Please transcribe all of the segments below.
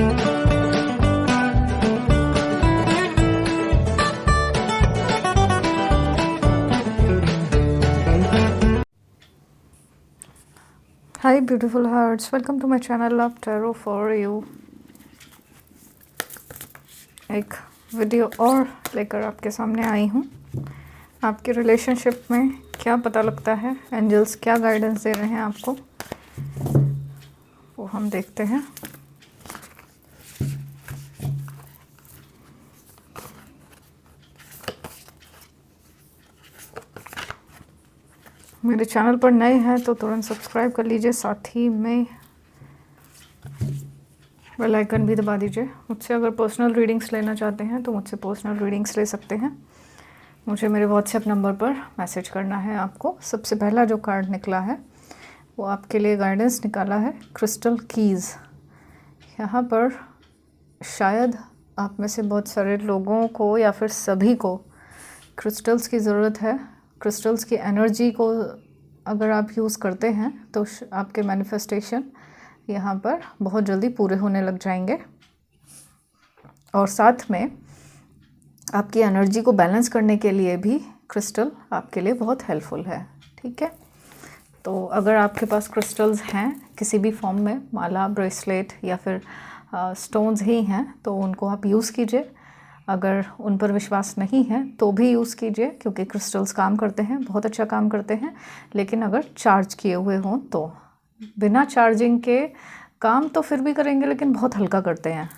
Hi beautiful hearts, welcome to my channel Love Tarot for you। एक video और लेकर आपके सामने आई हूँ। आपके रिलेशनशिप में क्या पता लगता है, एंजल्स क्या गाइडेंस दे रहे हैं आपको, वो हम देखते हैं। मेरे चैनल पर नए हैं तो तुरंत सब्सक्राइब कर लीजिए, साथ ही में बेल आइकन भी दबा दीजिए। मुझसे अगर पर्सनल रीडिंग्स लेना चाहते हैं तो मुझसे पर्सनल रीडिंग्स ले सकते हैं। मुझे मेरे व्हाट्सएप नंबर पर मैसेज करना है आपको। सबसे पहला जो कार्ड निकला है वो आपके लिए गाइडेंस निकाला है, क्रिस्टल कीज़। यहाँ पर शायद आप में से बहुत सारे लोगों को या फिर सभी को क्रिस्टल्स की ज़रूरत है। क्रिस्टल्स की एनर्जी को अगर आप यूज़ करते हैं तो आपके मैनिफेस्टेशन यहाँ पर बहुत जल्दी पूरे होने लग जाएंगे, और साथ में आपकी एनर्जी को बैलेंस करने के लिए भी क्रिस्टल आपके लिए बहुत हेल्पफुल है। ठीक है, तो अगर आपके पास क्रिस्टल्स हैं किसी भी फॉर्म में, माला, ब्रेसलेट या फिर स्टोन्स ही हैं, तो उनको आप यूज़ कीजिए। अगर उन पर विश्वास नहीं है तो भी यूज़ कीजिए, क्योंकि क्रिस्टल्स काम करते हैं, बहुत अच्छा काम करते हैं। लेकिन अगर चार्ज किए हुए हों तो, बिना चार्जिंग के काम तो फिर भी करेंगे लेकिन बहुत हल्का करते हैं।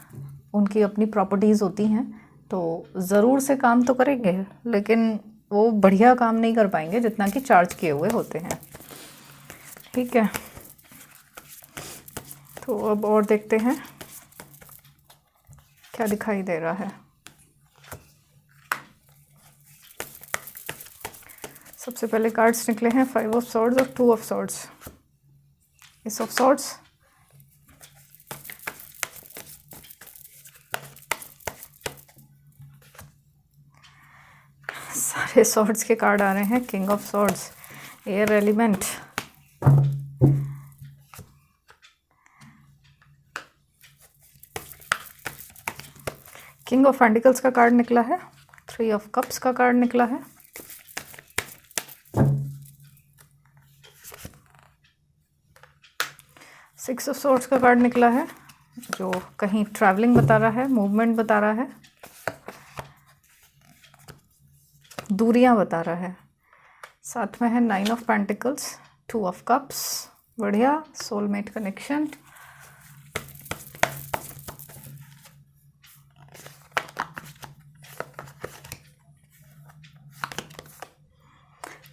उनकी अपनी प्रॉपर्टीज़ होती हैं, तो ज़रूर से काम तो करेंगे लेकिन वो बढ़िया काम नहीं कर पाएंगे जितना कि चार्ज किए हुए होते हैं। ठीक है, तो अब और देखते हैं क्या दिखाई दे रहा है। सबसे पहले कार्ड्स निकले हैं 5 ऑफ सॉर्ड्स और 2 of swords. S of swords, सारे सॉर्ड्स के कार्ड आ रहे हैं। King of swords, air element, king of pentacles का कार्ड निकला है, 3 ऑफ कप्स का कार्ड निकला है, सिक्स ऑफ सॉर्ड्स का कार्ड निकला है, जो कहीं ट्रैवलिंग बता रहा है, मूवमेंट बता रहा है, दूरियां बता रहा है। साथ में है 9 ऑफ पेंटिकल्स, 2 ऑफ कप्स, बढ़िया soulmate connection,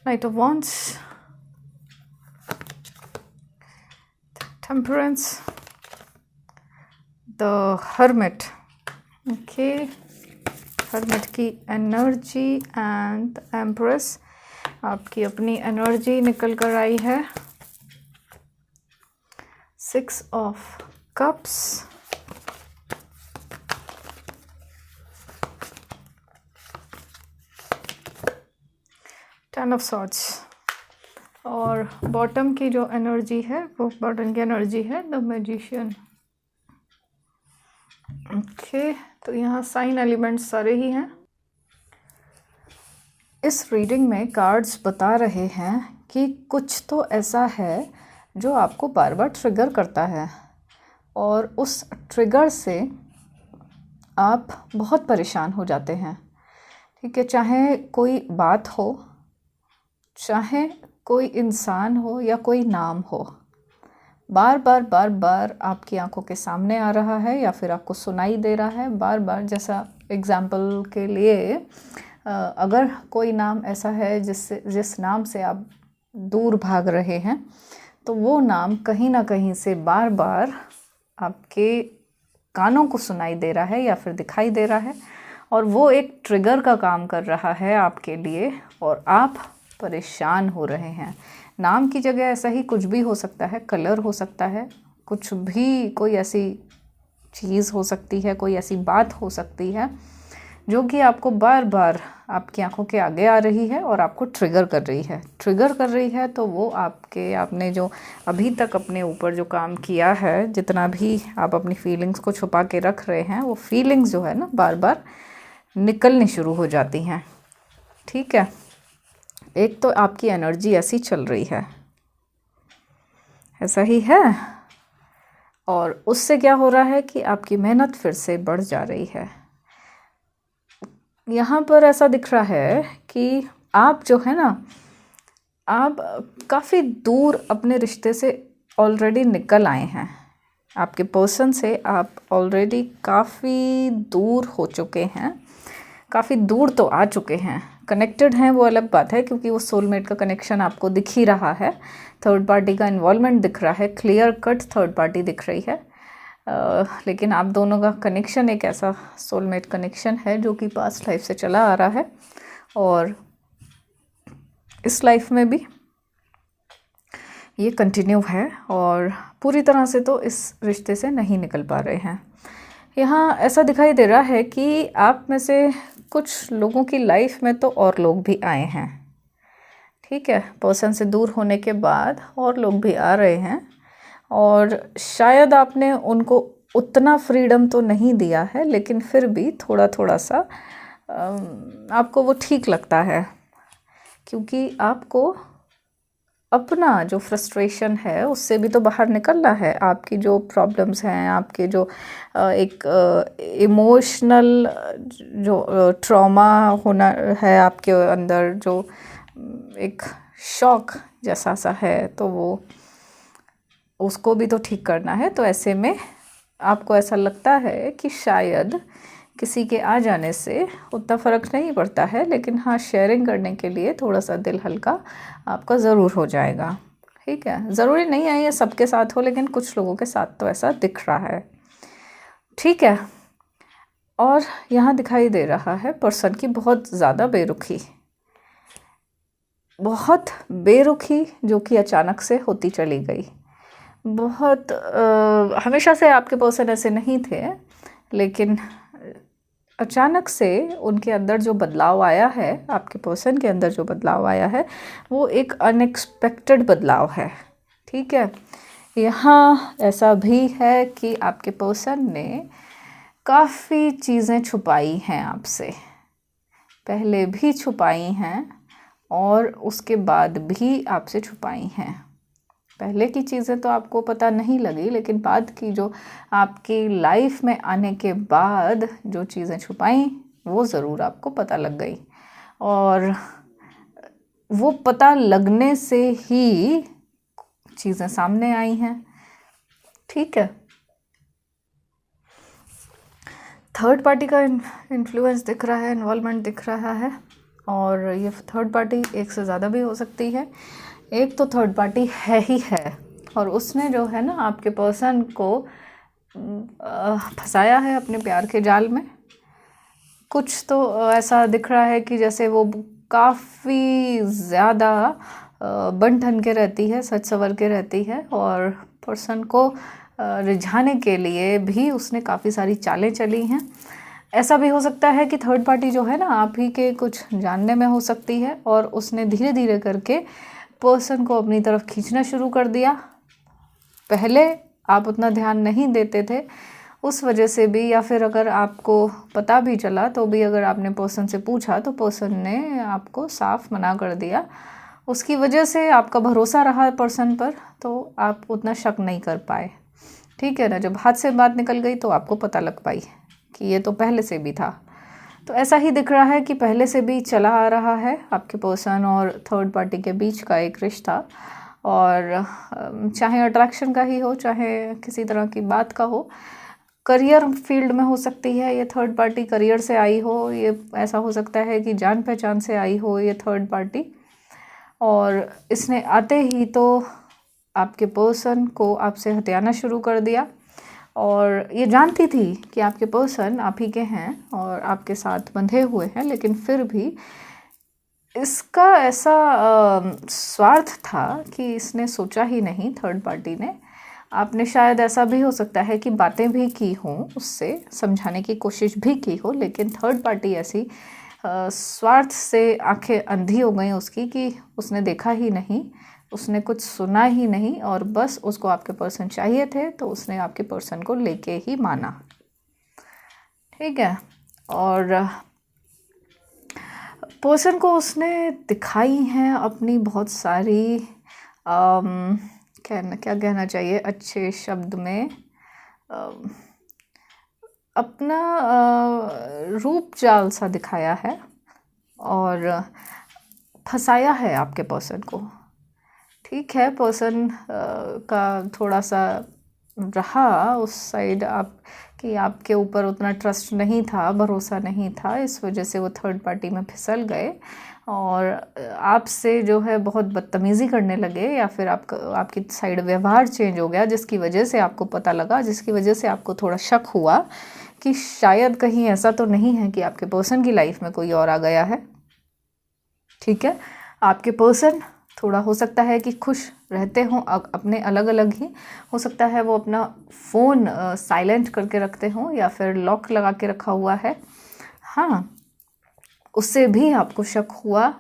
night of wands, temperance, the hermit. Okay, hermit की एनर्जी एंड एम्प्रेस, आपकी अपनी एनर्जी निकल कर आई है। 6 of cups, ten of swords, और बॉटम की जो एनर्जी है वो बॉटम की एनर्जी है द मैजिशियन। ओके, तो यहाँ साइन एलिमेंट्स सारे ही हैं। इस रीडिंग में कार्ड्स बता रहे हैं कि कुछ तो ऐसा है जो आपको बार बार ट्रिगर करता है, और उस ट्रिगर से आप बहुत परेशान हो जाते हैं। ठीक है, चाहे कोई बात हो, चाहे कोई इंसान हो या कोई नाम हो, बार बार आपकी आंखों के सामने आ रहा है या फिर आपको सुनाई दे रहा है बार बार। जैसा एग्जाम्पल के लिए, अगर कोई नाम ऐसा है जिस नाम से आप दूर भाग रहे हैं, तो वो नाम कहीं ना कहीं से बार बार आपके कानों को सुनाई दे रहा है या फिर दिखाई दे रहा है, और वो एक ट्रिगर का काम कर रहा है आपके लिए, और आप परेशान हो रहे हैं। नाम की जगह ऐसा ही कुछ भी हो सकता है, कलर हो सकता है, कुछ भी, कोई ऐसी चीज़ हो सकती है, कोई ऐसी बात हो सकती है जो कि आपको बार बार आपकी आंखों के आगे आ रही है और आपको ट्रिगर कर रही है। तो वो आपने जो अभी तक अपने ऊपर जो काम किया है, जितना भी आप अपनी फीलिंग्स को छुपा के रख रहे हैं, वो फीलिंग्स जो है ना बार बार निकलनी शुरू हो जाती हैं। ठीक है, एक तो आपकी एनर्जी ऐसी चल रही है, ऐसा ही है, और उससे क्या हो रहा है कि आपकी मेहनत फिर से बढ़ जा रही है। यहाँ पर ऐसा दिख रहा है कि आप जो है ना, आप काफ़ी दूर अपने रिश्ते से ऑलरेडी निकल आए हैं। आपके पर्सन से आप ऑलरेडी काफ़ी दूर हो चुके हैं, काफ़ी दूर तो आ चुके हैं। कनेक्टेड हैं वो अलग बात है, क्योंकि वो सोलमेट का कनेक्शन आपको दिख ही रहा है, थर्ड पार्टी का इन्वॉल्वमेंट दिख रहा है, क्लियर कट थर्ड पार्टी दिख रही है। लेकिन आप दोनों का कनेक्शन एक ऐसा सोलमेट कनेक्शन है जो कि पास्ट लाइफ से चला आ रहा है, और इस लाइफ में भी ये कंटिन्यू है, और पूरी तरह से तो इस रिश्ते से नहीं निकल पा रहे हैं। यहाँ ऐसा दिखाई दे रहा है कि आप में से कुछ लोगों की लाइफ में तो और लोग भी आए हैं। ठीक है, पर्सन से दूर होने के बाद और लोग भी आ रहे हैं, और शायद आपने उनको उतना फ्रीडम तो नहीं दिया है, लेकिन फिर भी थोड़ा थोड़ा सा आपको वो ठीक लगता है, क्योंकि आपको अपना जो फ्रस्ट्रेशन है उससे भी तो बाहर निकलना है। आपकी जो प्रॉब्लम्स हैं, आपके जो एक इमोशनल जो ट्रॉमा होना है आपके अंदर, जो एक शॉक जैसा सा है, तो वो उसको भी तो ठीक करना है। तो ऐसे में आपको ऐसा लगता है कि शायद किसी के आ जाने से उतना फ़र्क नहीं पड़ता है, लेकिन हाँ, शेयरिंग करने के लिए थोड़ा सा दिल हल्का आपका ज़रूर हो जाएगा। ठीक है, ज़रूरी नहीं है ये सबके साथ हो, लेकिन कुछ लोगों के साथ तो ऐसा दिख रहा है। ठीक है, और यहाँ दिखाई दे रहा है पर्सन की बहुत ज़्यादा बेरुखी, जो कि अचानक से होती चली गई। बहुत हमेशा से आपके पर्सन ऐसे नहीं थे, लेकिन अचानक से उनके अंदर जो बदलाव आया है, आपके पर्सन के अंदर जो बदलाव आया है, वो एक अनएक्सपेक्टेड बदलाव है। ठीक है, यहाँ ऐसा भी है कि आपके पर्सन ने काफ़ी चीज़ें छुपाई हैं आपसे, पहले भी छुपाई हैं और उसके बाद भी आपसे छुपाई हैं। पहले की चीज़ें तो आपको पता नहीं लगी, लेकिन बाद की जो आपकी लाइफ में आने के बाद जो चीज़ें छुपाई, वो ज़रूर आपको पता लग गई, और वो पता लगने से ही चीज़ें सामने आई हैं। ठीक है, थर्ड पार्टी का इन्फ्लुएंस दिख रहा है, इन्वॉल्वमेंट दिख रहा है, और ये थर्ड पार्टी एक से ज़्यादा भी हो सकती है। एक तो थर्ड पार्टी है ही है, और उसने जो है ना आपके पर्सन को फंसाया है अपने प्यार के जाल में। कुछ तो ऐसा दिख रहा है कि जैसे वो काफ़ी ज़्यादा बन ठन के रहती है, सच सवर के रहती है, और पर्सन को रिझाने के लिए भी उसने काफ़ी सारी चालें चली हैं। ऐसा भी हो सकता है कि थर्ड पार्टी जो है ना आप ही के कुछ जानने में हो सकती है, और उसने धीरे धीरे करके पर्सन को अपनी तरफ खींचना शुरू कर दिया। पहले आप उतना ध्यान नहीं देते थे, उस वजह से भी, या फिर अगर आपको पता भी चला तो भी अगर आपने पर्सन से पूछा तो पर्सन ने आपको साफ मना कर दिया। उसकी वजह से आपका भरोसा रहा पर्सन पर, तो आप उतना शक नहीं कर पाए। ठीक है ना, जब हाथ से बात निकल गई तो आपको पता लग पाई कि ये तो पहले से भी था। तो ऐसा ही दिख रहा है कि पहले से भी चला आ रहा है आपके पर्सन और थर्ड पार्टी के बीच का एक रिश्ता, और चाहे अट्रैक्शन का ही हो, चाहे किसी तरह की बात का हो, करियर फील्ड में हो सकती है ये थर्ड पार्टी, करियर से आई हो, ये ऐसा हो सकता है कि जान पहचान से आई हो ये थर्ड पार्टी, और इसने आते ही तो आपके पर्सन को आपसे हथियाना शुरू कर दिया, और ये जानती थी कि आपके पर्सन आप ही के हैं और आपके साथ बंधे हुए हैं, लेकिन फिर भी इसका ऐसा स्वार्थ था कि इसने सोचा ही नहीं थर्ड पार्टी ने, आपने शायद ऐसा भी हो सकता है कि बातें भी की हों, उससे समझाने की कोशिश भी की हो, लेकिन थर्ड पार्टी ऐसी स्वार्थ से आंखें अंधी हो गई उसकी कि उसने देखा ही नहीं, उसने कुछ सुना ही नहीं, और बस उसको आपके पर्सन चाहिए थे तो उसने आपके पर्सन को लेके ही माना। ठीक है। और पर्सन को उसने दिखाई हैं अपनी बहुत सारी क्या कहना चाहिए अच्छे शब्द में, अपना रूप जाल सा दिखाया है और फंसाया है आपके पर्सन को। ठीक है, पर्सन का थोड़ा सा रहा उस साइड आप कि आपके ऊपर उतना ट्रस्ट नहीं था, भरोसा नहीं था, इस वजह से वो थर्ड पार्टी में फिसल गए और आपसे जो है बहुत बदतमीज़ी करने लगे, या फिर आपकी साइड व्यवहार चेंज हो गया, जिसकी वजह से आपको पता लगा, जिसकी वजह से आपको थोड़ा शक हुआ कि शायद कहीं ऐसा तो नहीं है कि आपके पर्सन की लाइफ में कोई और आ गया है। ठीक है, आपके पर्सन थोड़ा हो सकता है कि खुश रहते हों अपने अलग अलग ही, हो सकता है वो अपना फ़ोन साइलेंट करके रखते हों या फिर लॉक लगा के रखा हुआ है। हाँ, उससे भी आपको शक हुआ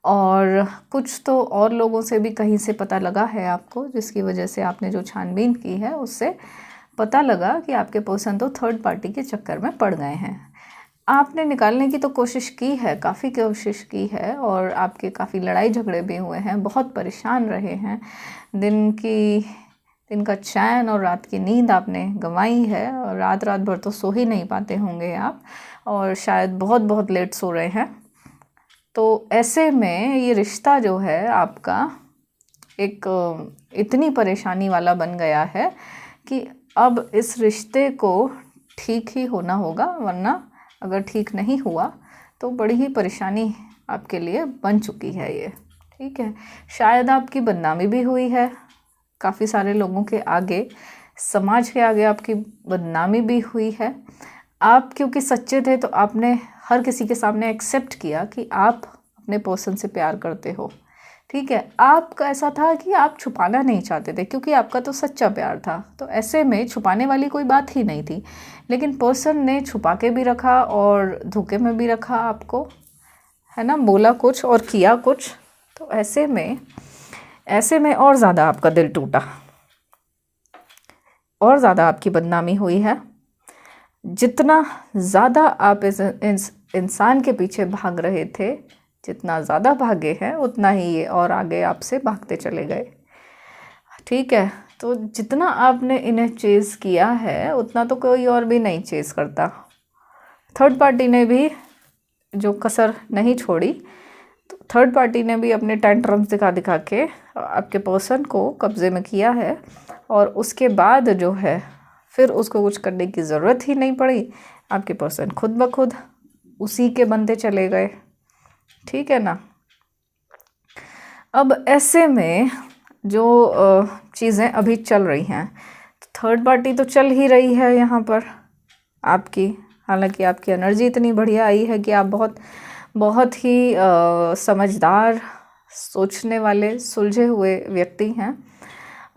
और कुछ तो और लोगों से भी कहीं से पता लगा है आपको, जिसकी वजह से आपने जो छानबीन की है उससे पता लगा कि आपके पर्सन तो थर्ड पार्टी के चक्कर में पड़ गए हैं। आपने निकालने की तो कोशिश की है, काफ़ी कोशिश की है, और आपके काफ़ी लड़ाई झगड़े भी हुए हैं, बहुत परेशान रहे हैं, दिन का चैन और रात की नींद आपने गंवाई है, और रात भर तो सो ही नहीं पाते होंगे आप, और शायद बहुत बहुत लेट सो रहे हैं। तो ऐसे में ये रिश्ता जो है आपका एक इतनी परेशानी वाला बन गया है कि अब इस रिश्ते को ठीक ही होना होगा, वरना अगर ठीक नहीं हुआ तो बड़ी ही परेशानी आपके लिए बन चुकी है ये। ठीक है, शायद आपकी बदनामी भी हुई है काफ़ी सारे लोगों के आगे, समाज के आगे आपकी बदनामी भी हुई है। आप क्योंकि सच्चे थे तो आपने हर किसी के सामने एक्सेप्ट किया कि आप अपने पर्सन से प्यार करते हो। ठीक है, आपका ऐसा था कि आप छुपाना नहीं चाहते थे क्योंकि आपका तो सच्चा प्यार था, तो ऐसे में छुपाने वाली कोई बात ही नहीं थी, लेकिन पर्सन ने छुपा के भी रखा और धोखे में भी रखा आपको, है ना, बोला कुछ और किया कुछ। तो ऐसे में और ज़्यादा आपका दिल टूटा, और ज़्यादा आपकी बदनामी हुई है। जितना ज़्यादा आप इस इंसान के पीछे भाग रहे थे, जितना ज़्यादा भागे हैं उतना ही ये और आगे आपसे भागते चले गए। ठीक है, तो जितना आपने इन्हें चेज़ किया है उतना तो कोई और भी नहीं चेज़ करता। थर्ड पार्टी ने भी जो कसर नहीं छोड़ी, तो थर्ड पार्टी ने भी अपने टेंट्रम्स दिखा के आपके पर्सन को कब्ज़े में किया है, और उसके बाद जो है फिर उसको कुछ करने की ज़रूरत ही नहीं पड़ी, आपके पर्सन खुद ब खुद उसी के बनते चले गए। ठीक है ना। अब ऐसे में जो चीज़ें अभी चल रही हैं, तो थर्ड पार्टी तो चल ही रही है यहाँ पर आपकी, हालांकि आपकी एनर्जी इतनी बढ़िया आई है कि आप बहुत ही समझदार, सोचने वाले, सुलझे हुए व्यक्ति हैं,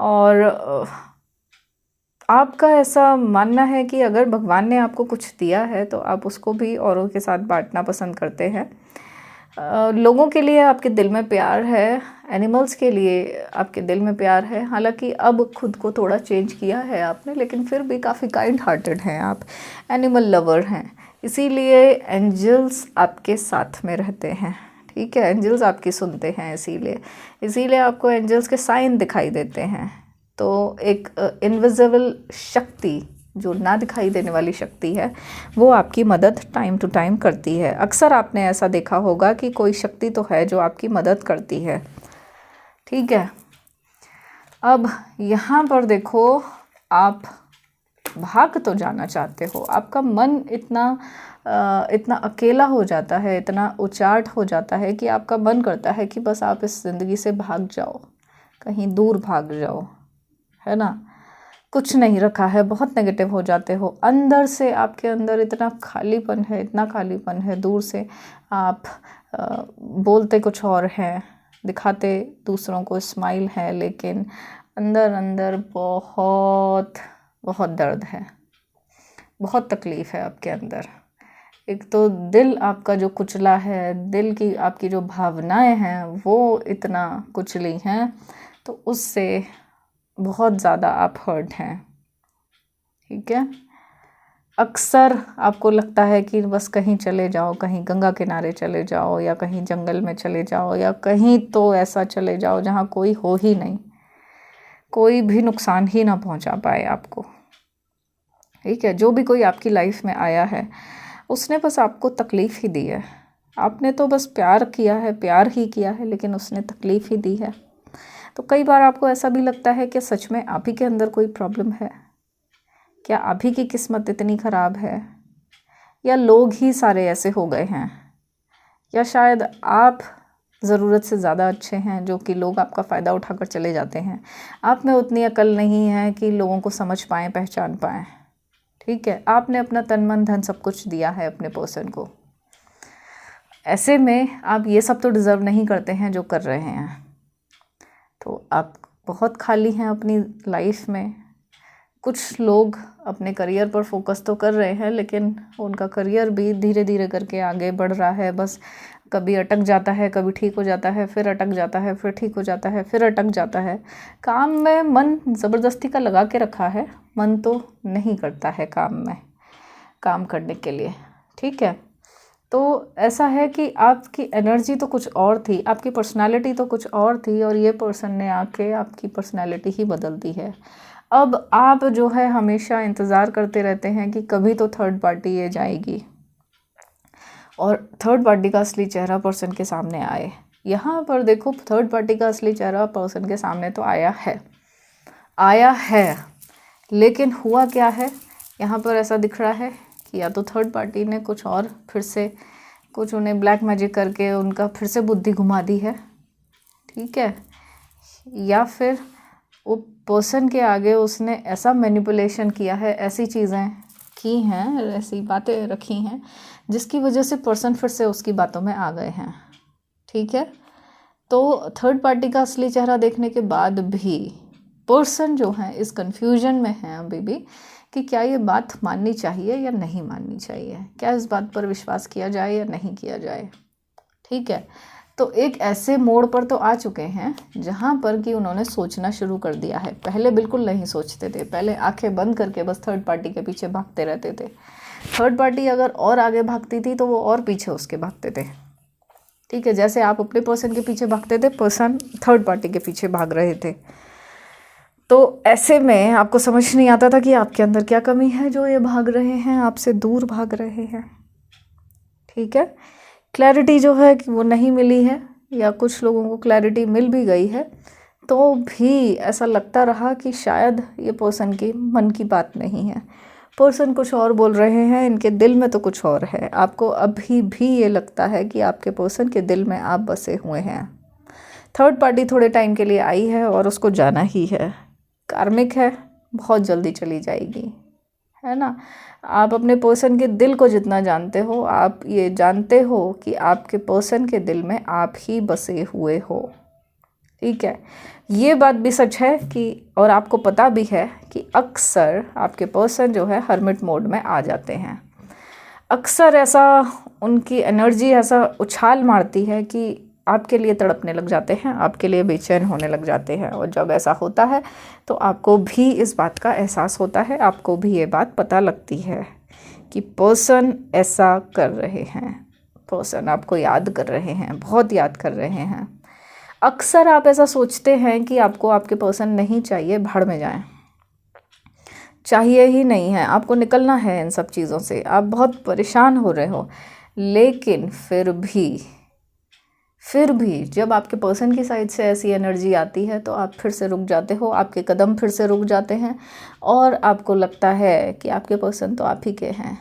और आपका ऐसा मानना है कि अगर भगवान ने आपको कुछ दिया है तो आप उसको भी औरों के साथ बांटना पसंद करते हैं। लोगों के लिए आपके दिल में प्यार है, एनिमल्स के लिए आपके दिल में प्यार है, हालांकि अब खुद को थोड़ा चेंज किया है आपने, लेकिन फिर भी काफ़ी काइंड हार्टेड हैं आप, एनिमल लवर हैं, इसीलिए एंजल्स आपके साथ में रहते हैं। ठीक है, एंजल्स आपकी सुनते हैं, इसीलिए आपको एंजल्स के साइन दिखाई देते हैं। तो एक इनविजिबल शक्ति, जो ना दिखाई देने वाली शक्ति है, वो आपकी मदद टाइम टू टाइम करती है। अक्सर आपने ऐसा देखा होगा कि कोई शक्ति तो है जो आपकी मदद करती है। ठीक है, अब यहाँ पर देखो, आप भाग तो जाना चाहते हो, आपका मन इतना अकेला हो जाता है, इतना उचाट हो जाता है कि आपका मन करता है कि बस आप इस ज़िंदगी से भाग जाओ, कहीं दूर भाग जाओ, है ना। कुछ नहीं रखा है, बहुत नेगेटिव हो जाते हो, अंदर से आपके अंदर इतना खालीपन है, दूर से आप बोलते कुछ और हैं, दिखाते दूसरों को स्माइल है, लेकिन अंदर अंदर बहुत बहुत दर्द है, बहुत तकलीफ़ है आपके अंदर। एक तो दिल आपका जो कुचला है, दिल की आपकी जो भावनाएं हैं वो इतना कुचली हैं, तो उससे बहुत ज़्यादा आप हर्ट हैं। ठीक है, अक्सर आपको लगता है कि बस कहीं चले जाओ, कहीं गंगा किनारे चले जाओ, या कहीं जंगल में चले जाओ, या कहीं तो ऐसा चले जाओ जहाँ कोई हो ही नहीं, कोई भी नुकसान ही ना पहुँचा पाए आपको। ठीक है, जो भी कोई आपकी लाइफ में आया है उसने बस आपको तकलीफ़ ही दी है। आपने तो बस प्यार किया है, प्यार ही किया है, लेकिन उसने तकलीफ़ ही दी है। तो कई बार आपको ऐसा भी लगता है कि सच में आप ही के अंदर कोई प्रॉब्लम है, क्या आप ही की किस्मत इतनी ख़राब है, या लोग ही सारे ऐसे हो गए हैं, या शायद आप ज़रूरत से ज़्यादा अच्छे हैं जो कि लोग आपका फ़ायदा उठाकर चले जाते हैं। आप में उतनी अकल नहीं है कि लोगों को समझ पाएँ, पहचान पाएँ। ठीक है, आपने अपना तन मन धन सब कुछ दिया है अपने पर्सन को, ऐसे में आप ये सब तो डिज़र्व नहीं करते हैं जो कर रहे हैं। तो आप बहुत खाली हैं अपनी लाइफ में। कुछ लोग अपने करियर पर फोकस तो कर रहे हैं, लेकिन उनका करियर भी धीरे धीरे करके आगे बढ़ रहा है, बस कभी अटक जाता है, कभी ठीक हो जाता है, फिर अटक जाता है, फिर ठीक हो जाता है, फिर अटक जाता है। काम में मन ज़बरदस्ती का लगा के रखा है, मन तो नहीं करता है काम में काम करने के लिए। ठीक है, तो ऐसा है कि आपकी एनर्जी तो कुछ और थी, आपकी पर्सनालिटी तो कुछ और थी, और ये पर्सन ने आके आपकी पर्सनालिटी ही बदल दी है। अब आप जो है हमेशा इंतज़ार करते रहते हैं कि कभी तो थर्ड पार्टी ये जाएगी और थर्ड पार्टी का असली चेहरा पर्सन के सामने आए। यहाँ पर देखो, थर्ड पार्टी का असली चेहरा पर्सन के सामने तो आया है, लेकिन हुआ क्या है, यहाँ पर ऐसा दिख रहा है कि या तो थर्ड पार्टी ने कुछ और फिर से कुछ उन्हें ब्लैक मैजिक करके उनका फिर से बुद्धि घुमा दी है। ठीक है, या फिर वो पर्सन के आगे उसने ऐसा मैनिपुलेशन किया है, ऐसी चीज़ें की हैं, ऐसी बातें रखी हैं जिसकी वजह से पर्सन फिर से उसकी बातों में आ गए हैं। ठीक है, तो थर्ड पार्टी का असली चेहरा देखने के बाद भी पर्सन जो है इस कंफ्यूजन में है अभी भी कि क्या ये बात माननी चाहिए या नहीं माननी चाहिए, क्या इस बात पर विश्वास किया जाए या नहीं किया जाए। ठीक है, तो एक ऐसे मोड़ पर तो आ चुके हैं जहाँ पर कि उन्होंने सोचना शुरू कर दिया है। पहले बिल्कुल नहीं सोचते थे, पहले आंखें बंद करके बस थर्ड पार्टी के पीछे भागते रहते थे। थर्ड पार्टी अगर और आगे भागती थी तो वो और पीछे उसके भागते थे। ठीक है, जैसे आप अपने पर्सन के पीछे भागते थे, पर्सन थर्ड पार्टी के पीछे भाग रहे थे। तो ऐसे में आपको समझ नहीं आता था कि आपके अंदर क्या कमी है जो ये भाग रहे हैं, आपसे दूर भाग रहे हैं। ठीक है, क्लैरिटी जो है कि वो नहीं मिली है, या कुछ लोगों को क्लैरिटी मिल भी गई है तो भी ऐसा लगता रहा कि शायद ये पर्सन की मन की बात नहीं है, पर्सन कुछ और बोल रहे हैं, इनके दिल में तो कुछ और है। आपको अभी भी ये लगता है कि आपके पर्सन के दिल में आप बसे हुए हैं। थर्ड पार्टी थोड़े टाइम के लिए आई है और उसको जाना ही है, कार्मिक है, बहुत जल्दी चली जाएगी, है ना। आप अपने पर्सन के दिल को जितना जानते हो, आप ये जानते हो कि आपके पर्सन के दिल में आप ही बसे हुए हो। ठीक है, ये बात भी सच है कि, और आपको पता भी है कि अक्सर आपके पर्सन जो है हर्मिट मोड में आ जाते हैं। अक्सर ऐसा उनकी एनर्जी ऐसा उछाल मारती है कि आपके लिए तड़पने लग जाते हैं, आपके लिए बेचैन होने लग जाते हैं। और जब ऐसा होता है तो आपको भी इस बात का एहसास होता है, आपको भी ये बात पता लगती है कि पर्सन ऐसा कर रहे हैं, पर्सन आपको याद कर रहे हैं, बहुत याद कर रहे हैं। अक्सर आप ऐसा सोचते हैं कि आपको आपके पर्सन नहीं चाहिए, भाड़ में जाएं, चाहिए ही नहीं है, आपको निकलना है इन सब चीज़ों से, आप बहुत परेशान हो रहे हो। लेकिन फिर भी जब आपके पर्सन की साइड से ऐसी एनर्जी आती है तो आप फिर से रुक जाते हो, आपके कदम फिर से रुक जाते हैं, और आपको लगता है कि आपके पर्सन तो आप ही के हैं,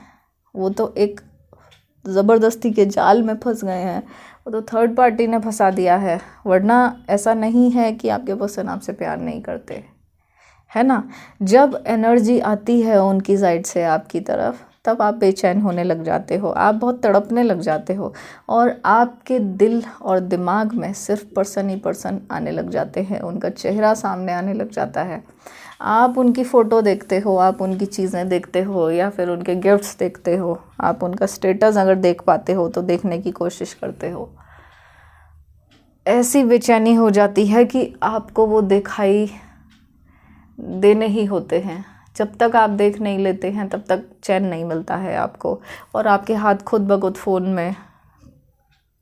वो तो एक ज़बरदस्ती के जाल में फंस गए हैं, वो तो थर्ड पार्टी ने फंसा दिया है। वरना ऐसा नहीं है कि आपके पर्सन आपसे प्यार नहीं करते, है ना। जब एनर्जी आती है उनकी साइड से आपकी तरफ तब आप बेचैन होने लग जाते हो, आप बहुत तड़पने लग जाते हो और आपके दिल और दिमाग में सिर्फ पर्सन ही पर्सन आने लग जाते हैं, उनका चेहरा सामने आने लग जाता है। आप उनकी फ़ोटो देखते हो, आप उनकी चीज़ें देखते हो या फिर उनके गिफ्ट्स देखते हो, आप उनका स्टेटस अगर देख पाते हो तो देखने की कोशिश करते हो। ऐसी बेचैनी हो जाती है कि आपको वो दिखाई देने ही होते हैं। जब तक आप देख नहीं लेते हैं तब तक चैन नहीं मिलता है आपको, और आपके हाथ खुद ब खुद फ़ोन में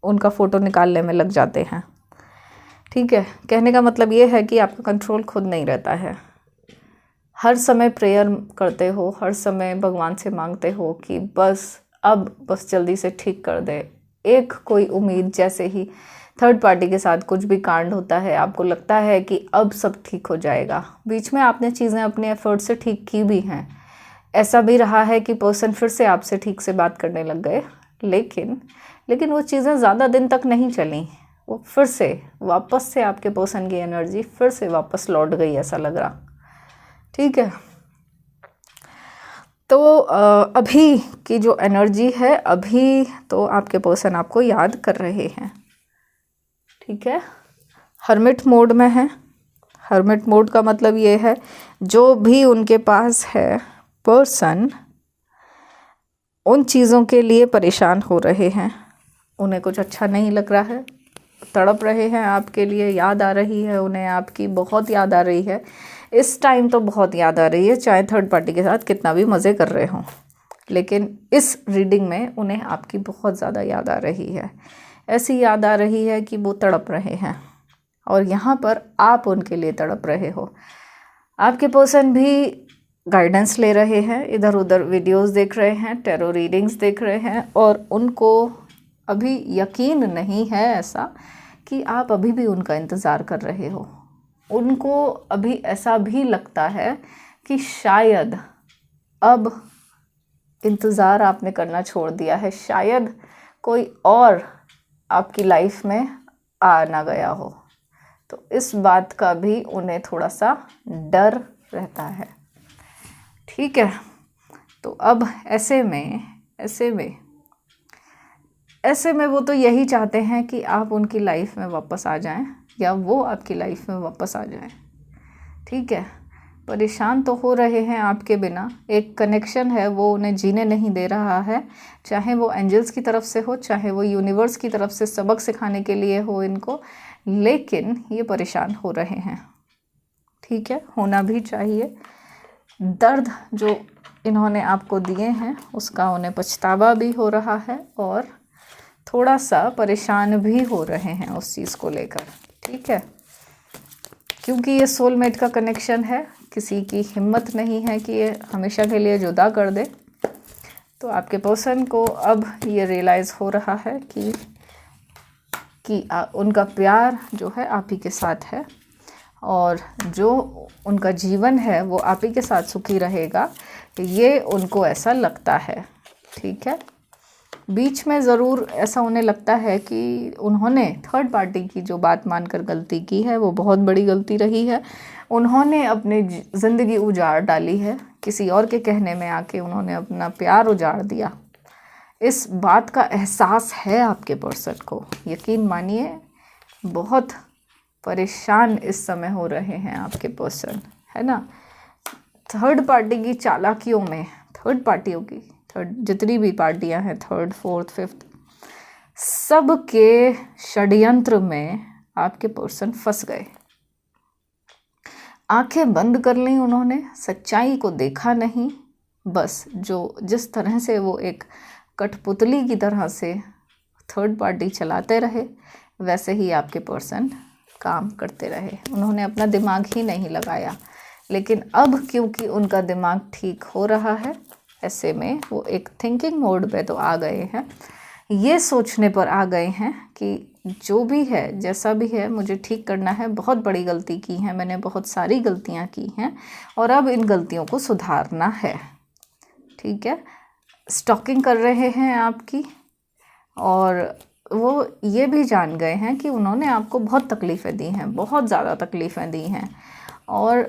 उनका फ़ोटो निकालने में लग जाते हैं। ठीक है, कहने का मतलब ये है कि आपका कंट्रोल खुद नहीं रहता है। हर समय प्रेयर करते हो, हर समय भगवान से मांगते हो कि बस जल्दी से ठीक कर दे। एक कोई उम्मीद, जैसे ही थर्ड पार्टी के साथ कुछ भी कांड होता है आपको लगता है कि अब सब ठीक हो जाएगा। बीच में आपने चीज़ें अपने एफर्ट से ठीक की भी हैं, ऐसा भी रहा है कि पर्सन फिर से आपसे ठीक से बात करने लग गए, लेकिन वो चीज़ें ज़्यादा दिन तक नहीं चली। वो फिर से वापस से आपके पर्सन की एनर्जी फिर से वापस लौट गई, ऐसा लग रहा। ठीक है, तो अभी की जो एनर्जी है, अभी तो आपके पर्सन आपको याद कर रहे हैं। ठीक है, हर्मिट मोड में है। हर्मिट मोड का मतलब ये है जो भी उनके पास है पर्सन, उन चीज़ों के लिए परेशान हो रहे हैं, उन्हें कुछ अच्छा नहीं लग रहा है, तड़प रहे हैं आपके लिए, याद आ रही है उन्हें, आपकी बहुत याद आ रही है। इस टाइम तो बहुत याद आ रही है, चाहे थर्ड पार्टी के साथ कितना भी मज़े कर रहे हों, लेकिन इस रीडिंग में उन्हें आपकी बहुत ज़्यादा याद आ रही है। ऐसी याद आ रही है कि वो तड़प रहे हैं और यहाँ पर आप उनके लिए तड़प रहे हो। आपके पर्सन भी गाइडेंस ले रहे हैं, इधर उधर वीडियोस देख रहे हैं, टैरो रीडिंग्स देख रहे हैं, और उनको अभी यकीन नहीं है ऐसा कि आप अभी भी उनका इंतज़ार कर रहे हो। उनको अभी ऐसा भी लगता है कि शायद अब इंतज़ार आपने करना छोड़ दिया है, शायद कोई और आपकी लाइफ में आ ना गया हो। तो इस बात का भी उन्हें थोड़ा सा डर रहता है। ठीक है, तो अब ऐसे में वो तो यही चाहते हैं कि आप उनकी लाइफ में वापस आ जाएं या वो आपकी लाइफ में वापस आ जाएं। ठीक है, परेशान तो हो रहे हैं आपके बिना। एक कनेक्शन है वो उन्हें जीने नहीं दे रहा है, चाहे वो एंजल्स की तरफ से हो, चाहे वो यूनिवर्स की तरफ से सबक सिखाने के लिए हो इनको, लेकिन ये परेशान हो रहे हैं। ठीक है, होना भी चाहिए। दर्द जो इन्होंने आपको दिए हैं उसका उन्हें पछतावा भी हो रहा है और थोड़ा सा परेशान भी हो रहे हैं उस चीज़ को लेकर। ठीक है, क्योंकि ये सोलमेट का कनेक्शन है, किसी की हिम्मत नहीं है कि ये हमेशा के लिए जुदा कर दे। तो आपके पर्सन को अब ये रियलाइज़ हो रहा है कि उनका प्यार जो है आप ही के साथ है और जो उनका जीवन है वो आप ही के साथ सुखी रहेगा, ये उनको ऐसा लगता है। ठीक है, बीच में ज़रूर ऐसा उन्हें लगता है कि उन्होंने थर्ड पार्टी की जो बात मानकर गलती की है वो बहुत बड़ी गलती रही है। उन्होंने अपनी ज़िंदगी उजाड़ डाली है, किसी और के कहने में आके उन्होंने अपना प्यार उजाड़ दिया। इस बात का एहसास है आपके पर्सन को, यकीन मानिए बहुत परेशान इस समय हो रहे हैं आपके पर्सन, है ना। थर्ड पार्टी की चालाकियों में, थर्ड पार्टियों की, थर्ड जितनी भी पार्टियां हैं, थर्ड फोर्थ फिफ्थ, सब के षड्यंत्र में आपके पर्सन फंस गए। आंखें बंद कर ली उन्होंने, सच्चाई को देखा नहीं, बस जिस तरह से वो एक कठपुतली की तरह से थर्ड पार्टी चलाते रहे वैसे ही आपके पर्सन काम करते रहे। उन्होंने अपना दिमाग ही नहीं लगाया, लेकिन अब क्योंकि उनका दिमाग ठीक हो रहा है, ऐसे में वो एक थिंकिंग मोड पे तो आ गए हैं, ये सोचने पर आ गए हैं कि जो भी है जैसा भी है मुझे ठीक करना है। बहुत बड़ी गलती की है मैंने, बहुत सारी गलतियां की हैं और अब इन गलतियों को सुधारना है। ठीक है, स्टॉकिंग कर रहे हैं आपकी, और वो ये भी जान गए हैं कि उन्होंने आपको बहुत तकलीफ़ें दी हैं, बहुत ज़्यादा तकलीफ़ें दी हैं, और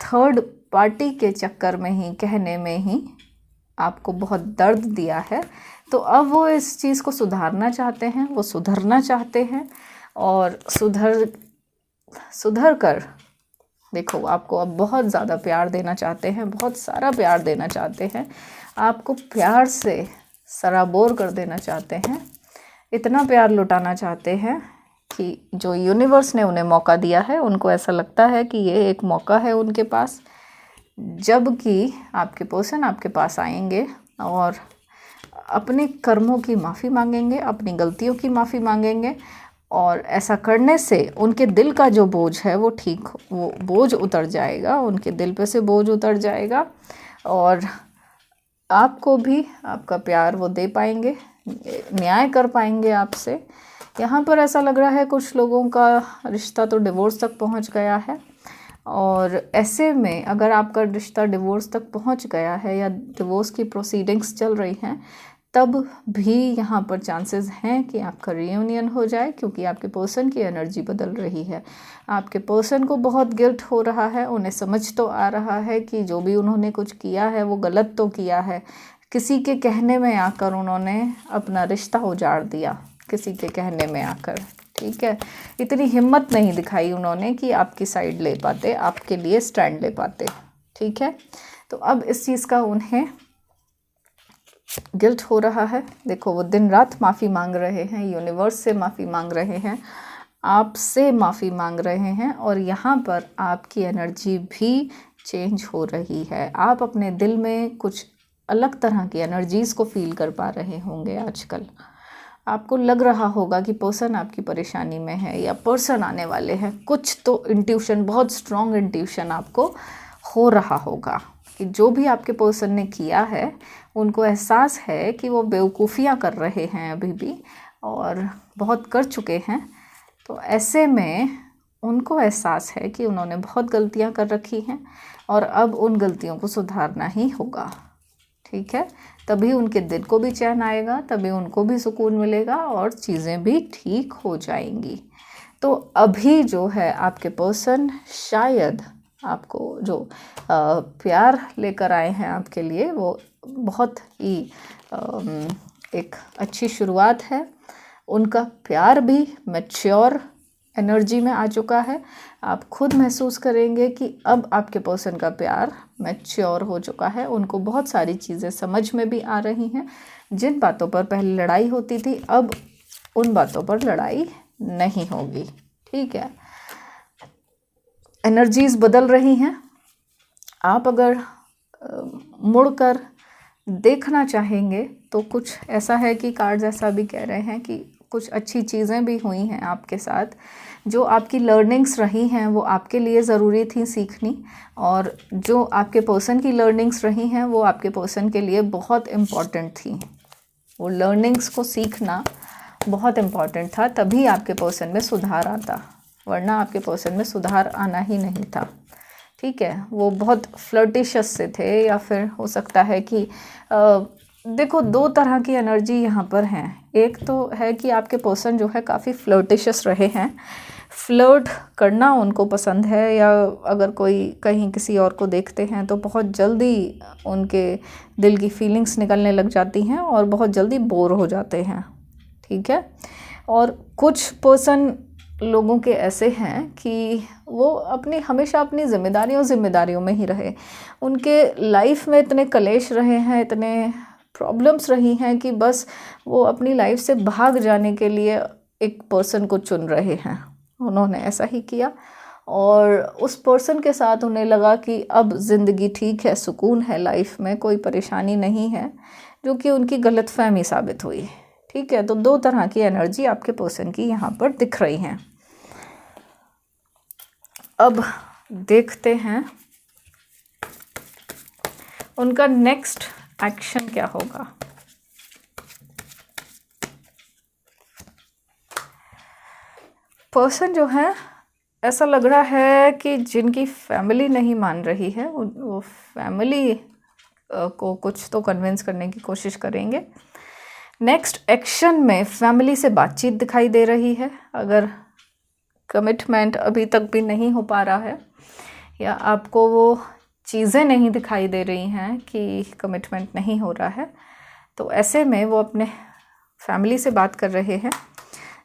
थर्ड पार्टी के चक्कर में ही, कहने में ही आपको बहुत दर्द दिया है, तो अब वो इस चीज़ को सुधारना चाहते हैं, वो सुधरना चाहते हैं और सुधर कर देखो आपको अब बहुत ज़्यादा प्यार देना चाहते हैं, बहुत सारा प्यार देना चाहते हैं, आपको प्यार से सराबोर कर देना चाहते हैं, इतना प्यार लुटाना चाहते हैं कि जो यूनिवर्स ने उन्हें मौका दिया है, उनको ऐसा लगता है कि ये एक मौका है उनके पास, जब कि आपके पर्सन आपके पास आएंगे और अपने कर्मों की माफ़ी मांगेंगे, अपनी गलतियों की माफ़ी मांगेंगे और ऐसा करने से उनके दिल का जो बोझ है वो बोझ उतर जाएगा, उनके दिल पे से बोझ उतर जाएगा और आपको भी आपका प्यार वो दे पाएंगे, न्याय कर पाएंगे आपसे। यहाँ पर ऐसा लग रहा है कुछ लोगों का रिश्ता तो डिवोर्स तक पहुँच गया है और ऐसे में अगर आपका रिश्ता डिवोर्स तक पहुँच गया है या डिवोर्स की प्रोसीडिंग्स चल रही हैं, तब भी यहाँ पर चांसेस हैं कि आपका रियूनियन हो जाए, क्योंकि आपके पर्सन की एनर्जी बदल रही है। आपके पर्सन को बहुत गिल्ट हो रहा है, उन्हें समझ तो आ रहा है कि जो भी उन्होंने कुछ किया है वो गलत तो किया है, किसी के कहने में आकर उन्होंने अपना रिश्ता उजाड़ दिया, किसी के कहने में आकर, ठीक है। इतनी हिम्मत नहीं दिखाई उन्होंने कि आपकी साइड ले पाते, आपके लिए स्टैंड ले पाते, ठीक है। तो अब इस चीज़ का उन्हें गिल्ट हो रहा है। देखो वो दिन रात माफ़ी मांग रहे हैं, यूनिवर्स से माफ़ी मांग रहे हैं, आपसे माफ़ी मांग रहे हैं और यहाँ पर आपकी एनर्जी भी चेंज हो रही है। आप अपने दिल में कुछ अलग तरह की एनर्जीज़ को फील कर पा रहे होंगे आजकल। आपको लग रहा होगा कि पर्सन आपकी परेशानी में है या पर्सन आने वाले हैं, कुछ तो इंट्यूशन, बहुत स्ट्रॉन्ग इंट्यूशन आपको हो रहा होगा कि जो भी आपके पर्सन ने किया है उनको एहसास है कि वो बेवकूफ़ियाँ कर रहे हैं अभी भी और बहुत कर चुके हैं। तो ऐसे में उनको एहसास है कि उन्होंने बहुत गलतियाँ कर रखी हैं और अब उन गलतियों को सुधारना ही होगा, ठीक है। तभी उनके दिल को भी चैन आएगा, तभी उनको भी सुकून मिलेगा और चीज़ें भी ठीक हो जाएंगी। तो अभी जो है आपके पर्सन शायद आपको जो प्यार लेकर आए हैं आपके लिए, वो बहुत ही एक अच्छी शुरुआत है। उनका प्यार भी मैच्योर एनर्जी में आ चुका है। आप खुद महसूस करेंगे कि अब आपके पर्सन का प्यार मैच्योर हो चुका है, उनको बहुत सारी चीज़ें समझ में भी आ रही हैं। जिन बातों पर पहले लड़ाई होती थी, अब उन बातों पर लड़ाई नहीं होगी, ठीक है। एनर्जीज़ बदल रही हैं। आप अगर मुड़कर देखना चाहेंगे तो कुछ ऐसा है कि कार्ड्स ऐसा भी कह रहे हैं कि कुछ अच्छी चीज़ें भी हुई हैं आपके साथ, जो आपकी लर्निंग्स रही हैं वो आपके लिए ज़रूरी थी सीखनी, और जो आपके पर्सन की लर्निंग्स रही हैं वो आपके पर्सन के लिए बहुत इम्पॉर्टेंट थी। वो लर्निंग्स को सीखना बहुत इम्पॉर्टेंट था, तभी आपके पर्सन में सुधार आता, वरना आपके पर्सन में सुधार आना ही नहीं था, ठीक है। वो बहुत फ्लर्टिशियस से थे, या फिर हो सकता है कि देखो दो तरह की एनर्जी यहाँ पर हैं। एक तो है कि आपके पर्सन जो है काफ़ी फ्लर्टिशियस रहे हैं, फ्लर्ट करना उनको पसंद है, या अगर कोई कहीं किसी और को देखते हैं तो बहुत जल्दी उनके दिल की फीलिंग्स निकलने लग जाती हैं और बहुत जल्दी बोर हो जाते हैं, ठीक है। और कुछ पर्सन लोगों के ऐसे हैं कि वो हमेशा अपनी जिम्मेदारियों में ही रहे, उनके लाइफ में इतने कलेश रहे हैं, इतने प्रॉब्लम्स रही हैं कि बस वो अपनी लाइफ से भाग जाने के लिए एक पर्सन को चुन रहे हैं। उन्होंने ऐसा ही किया और उस पर्सन के साथ उन्हें लगा कि अब ज़िंदगी ठीक है, सुकून है, लाइफ में कोई परेशानी नहीं है, जो कि उनकी गलतफहमी साबित हुई, ठीक है। तो दो तरह की एनर्जी आपके पर्सन की यहाँ पर दिख रही हैं। अब देखते हैं उनका नेक्स्ट एक्शन क्या होगा। पर्सन जो है, ऐसा लग रहा है कि जिनकी फैमिली नहीं मान रही है, वो फैमिली को कुछ तो कन्विंस करने की कोशिश करेंगे। नेक्स्ट एक्शन में फैमिली से बातचीत दिखाई दे रही है। अगर कमिटमेंट अभी तक भी नहीं हो पा रहा है या आपको वो चीज़ें नहीं दिखाई दे रही हैं कि कमिटमेंट नहीं हो रहा है, तो ऐसे में वो अपने फैमिली से बात कर रहे हैं।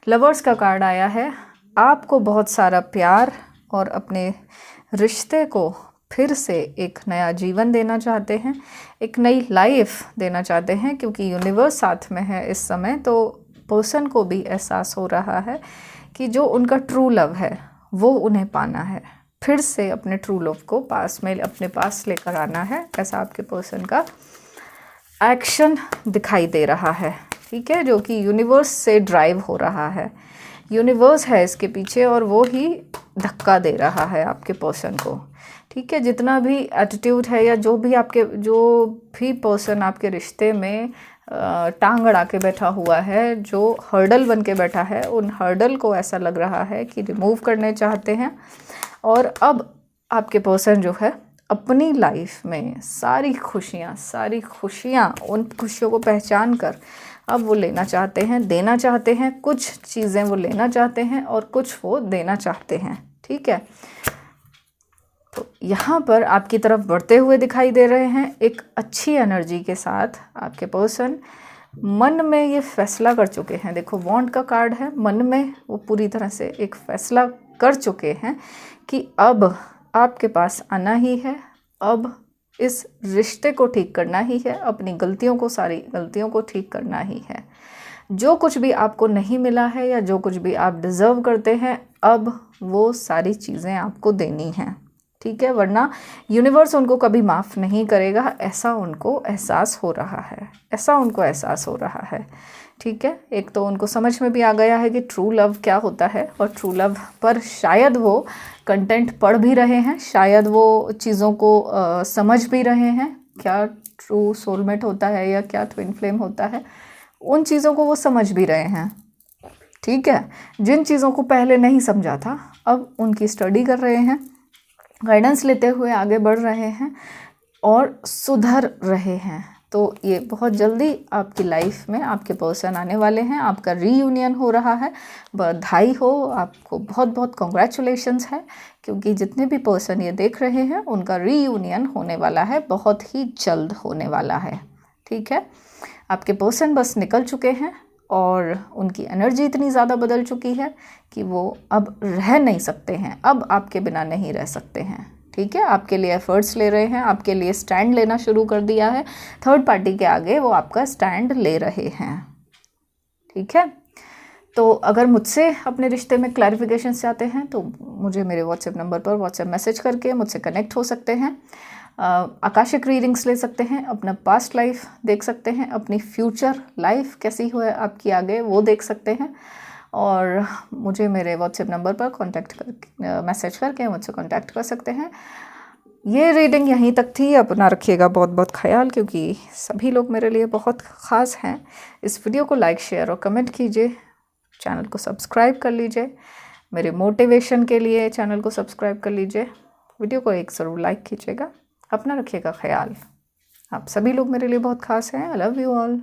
लवर्स का कार्ड आया है। आपको बहुत सारा प्यार और अपने रिश्ते को फिर से एक नया जीवन देना चाहते हैं, एक नई लाइफ देना चाहते हैं, क्योंकि यूनिवर्स साथ में है इस समय। तो पर्सन को भी एहसास हो रहा है कि जो उनका ट्रू लव है वो उन्हें पाना है, फिर से अपने ट्रू लव को पास में अपने पास लेकर आना है। ऐसा आपके पर्सन का एक्शन दिखाई दे रहा है, ठीक है, जो कि यूनिवर्स से ड्राइव हो रहा है। यूनिवर्स है इसके पीछे और वो ही धक्का दे रहा है आपके पर्सन को, ठीक है। जितना भी एटीट्यूड है या जो भी पर्सन आपके रिश्ते में टांग अड़ा के बैठा हुआ है, जो हर्डल बन के बैठा है, उन हर्डल को ऐसा लग रहा है कि रिमूव करने चाहते हैं। और अब आपके पर्सन जो है अपनी लाइफ में सारी खुशियाँ उन खुशियों को पहचान कर अब वो लेना चाहते हैं, देना चाहते हैं। कुछ चीज़ें वो लेना चाहते हैं और कुछ वो देना चाहते हैं, ठीक है। तो यहाँ पर आपकी तरफ बढ़ते हुए दिखाई दे रहे हैं एक अच्छी एनर्जी के साथ। आपके पर्सन मन में ये फैसला कर चुके हैं। देखो वॉन्ड का कार्ड है, मन में वो पूरी तरह से एक फैसला कर चुके हैं कि अब आपके पास आना ही है, अब इस रिश्ते को ठीक करना ही है, अपनी सारी गलतियों को ठीक करना ही है। जो कुछ भी आपको नहीं मिला है या जो कुछ भी आप डिज़र्व करते हैं, अब वो सारी चीज़ें आपको देनी हैं, ठीक है, वरना यूनिवर्स उनको कभी माफ़ नहीं करेगा। ऐसा उनको एहसास हो रहा है, ठीक है। एक तो उनको समझ में भी आ गया है कि ट्रू लव क्या होता है, और ट्रू लव पर शायद वो कंटेंट पढ़ भी रहे हैं, शायद वो चीज़ों को समझ भी रहे हैं, क्या ट्रू सोलमेट होता है या क्या ट्विन फ्लेम होता है, उन चीज़ों को वो समझ भी रहे हैं, ठीक है। जिन चीज़ों को पहले नहीं समझा था, अब उनकी स्टडी कर रहे हैं, गाइडेंस लेते हुए आगे बढ़ रहे हैं और सुधर रहे हैं। तो ये बहुत जल्दी आपकी लाइफ में आपके पर्सन आने वाले हैं। आपका रीयूनियन हो रहा है, बधाई हो आपको, बहुत बहुत कॉन्ग्रेचुलेशंस है, क्योंकि जितने भी पर्सन ये देख रहे हैं उनका रीयूनियन होने वाला है, बहुत ही जल्द होने वाला है, ठीक है। आपके पर्सन बस निकल चुके हैं और उनकी एनर्जी इतनी ज़्यादा बदल चुकी है कि वो अब रह नहीं सकते हैं, अब आपके बिना नहीं रह सकते हैं, ठीक है। आपके लिए एफर्ट्स ले रहे हैं, आपके लिए स्टैंड लेना शुरू कर दिया है। थर्ड पार्टी के आगे वो आपका स्टैंड ले रहे हैं, ठीक है। तो अगर मुझसे अपने रिश्ते में क्लैरिफिकेशन चाहते हैं तो मुझे मेरे व्हाट्सएप नंबर पर व्हाट्सएप मैसेज करके मुझसे कनेक्ट हो सकते हैं। आकाशिक रीडिंग्स ले सकते हैं, अपना पास्ट लाइफ देख सकते हैं, अपनी फ्यूचर लाइफ कैसी हो आपकी आगे वो देख सकते हैं, और मुझे मेरे व्हाट्सएप नंबर पर मैसेज करके मुझसे कांटेक्ट कर सकते हैं। ये रीडिंग यहीं तक थी। अपना रखिएगा बहुत बहुत ख्याल, क्योंकि सभी लोग मेरे लिए बहुत ख़ास हैं। इस वीडियो को लाइक शेयर और कमेंट कीजिए, चैनल को सब्सक्राइब कर लीजिए, मेरे मोटिवेशन के लिए चैनल को सब्सक्राइब कर लीजिए, वीडियो को एक ज़रूर लाइक कीजिएगा। अपना रखिएगा ख्याल। आप सभी लोग मेरे लिए बहुत ख़ास हैं। I love you all.